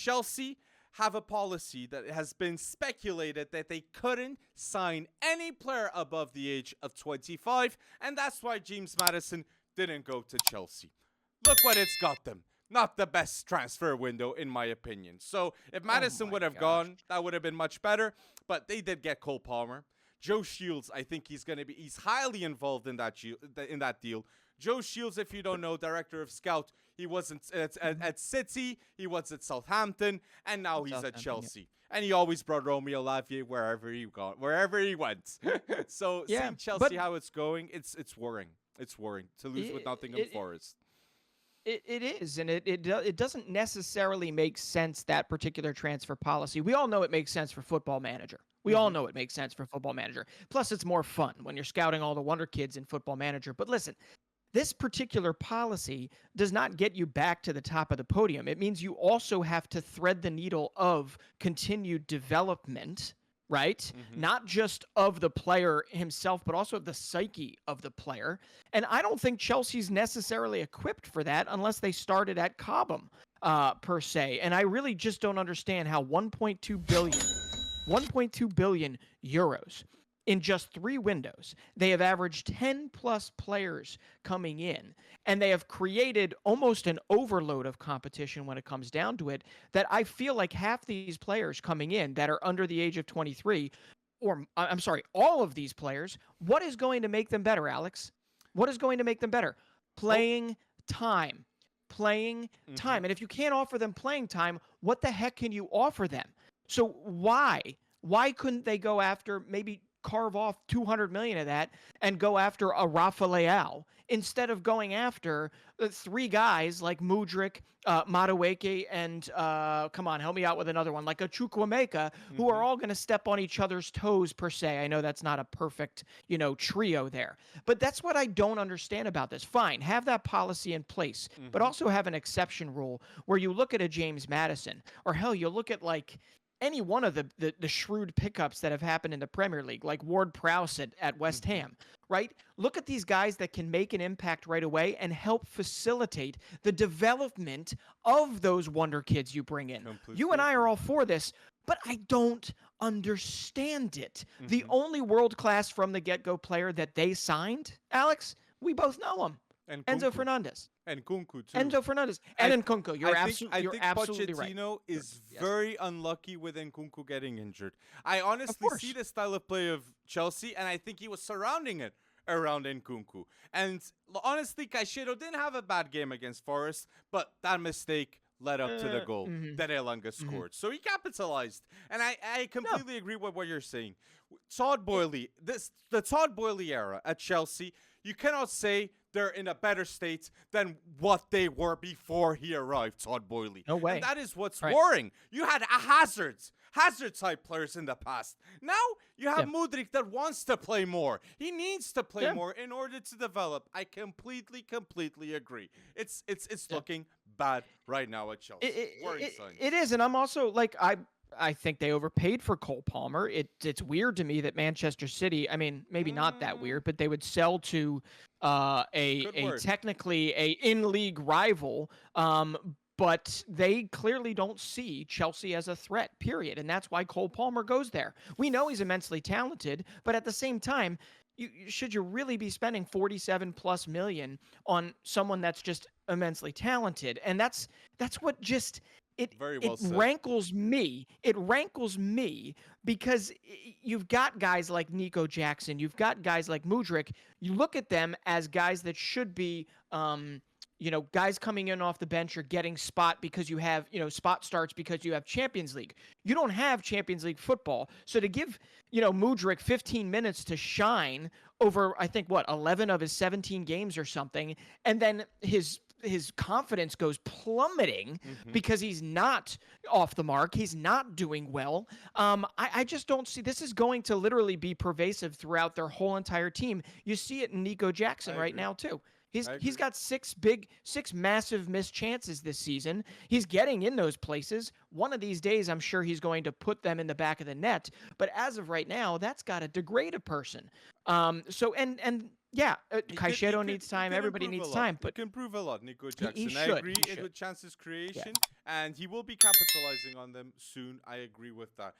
Chelsea have a policy that has been speculated that they couldn't sign any player above the age of 25, and that's why James Maddison didn't go to Chelsea. Look what it's got them. Not the best transfer window, in my opinion. So if Maddison would have gone, that would have been much better. But they did get Cole Palmer. Joe Shields, I think he's highly involved in that deal. Joe Shields, if you don't know, director of scout, he was at City, he was at Southampton, and now he's at Chelsea. Yeah. And he always brought Romeo Lavia wherever he went. So seeing Chelsea how it's going, it's worrying. It's worrying to lose with Nottingham Forest. It is, and it doesn't necessarily make sense, that particular transfer policy. We all know it makes sense for Football Manager. We all know it makes sense for Football Manager. Plus, it's more fun when you're scouting all the wonder kids in Football Manager. But listen, this particular policy does not get you back to the top of the podium. It means you also have to thread the needle of continued development, right? Not just of the player himself, but also of the psyche of the player. And I don't think Chelsea's necessarily equipped for that unless they started at Cobham, per se. And I really just don't understand how 1.2 billion euros in just 3 windows, they have averaged 10 plus players coming in, and they have created almost an overload of competition when it comes down to it, that I feel like half these players coming in that are under the age of 23, or I'm sorry, all of these players, what is going to make them better, Alex? What is going to make them better? Playing time. Playing time. And if you can't offer them playing time, what the heck can you offer them? So why couldn't they go after, maybe carve off 200 million of that and go after a Rafa Leao instead of going after 3 guys like Mudryk, Madueke, and come on, help me out with another one, like a Chukwuemeka, who are all going to step on each other's toes, per se. I know that's not a perfect, trio there, but that's what I don't understand about this. Fine, have that policy in place, but also have an exception rule where you look at a James Maddison, or hell, you look at like any one of the shrewd pickups that have happened in the Premier League, like Ward-Prowse at West Ham, right? Look at these guys that can make an impact right away and help facilitate the development of those wonder kids you bring in. You and I are all for this, but I don't understand it. The only world-class from the get-go player that they signed, Alex, we both know him. And Enzo Fernandez. And Kunku, too. Enzo Fernandez. And Nkunku. I think absolutely right. Pochettino is very unlucky with Nkunku getting injured. I honestly see the style of play of Chelsea, and I think he was surrounding it around Nkunku. And honestly, Caicedo didn't have a bad game against Forest, but that mistake led up to the goal that Elanga scored. So he capitalized. And I completely agree with what you're saying. Todd Boehly, the Todd Boehly era at Chelsea, you cannot say they're in a better state than what they were before he arrived, Todd Boehly. No way. And that is what's worrying. You had Hazard-type players in the past. Now you have Mudryk that wants to play more. He needs to play more in order to develop. I completely agree. It's looking bad right now at Chelsea. It is, and I'm also like I think they overpaid for Cole Palmer. It's weird to me that Manchester City, I mean, maybe not that weird, but they would sell to technically a in-league rival, but they clearly don't see Chelsea as a threat, period. And that's why Cole Palmer goes there. We know he's immensely talented, but at the same time, should you really be spending 47 plus million on someone that's just immensely talented? And that's what just... It rankles me. It rankles me because you've got guys like Nico Jackson. You've got guys like Mudryk. You look at them as guys that should be, guys coming in off the bench or getting spot because you have, spot starts because you have Champions League. You don't have Champions League football. So to give, Mudryk 15 minutes to shine over, I think, 11 of his 17 games or something, and then his confidence goes plummeting because he's not off the mark. He's not doing well. I just don't see this is going to literally be pervasive throughout their whole entire team. You see it in Nico Jackson right now too. He's got 6 massive missed chances this season. He's getting in those places. One of these days, I'm sure he's going to put them in the back of the net. But as of right now, that's got to degrade a person. Yeah, He Caicedo needs time. Everybody needs time, He but can improve a lot, Nico he Jackson. I should. agree He it should. with chances Yeah. creation, and he will be capitalizing on them soon. I agree with that.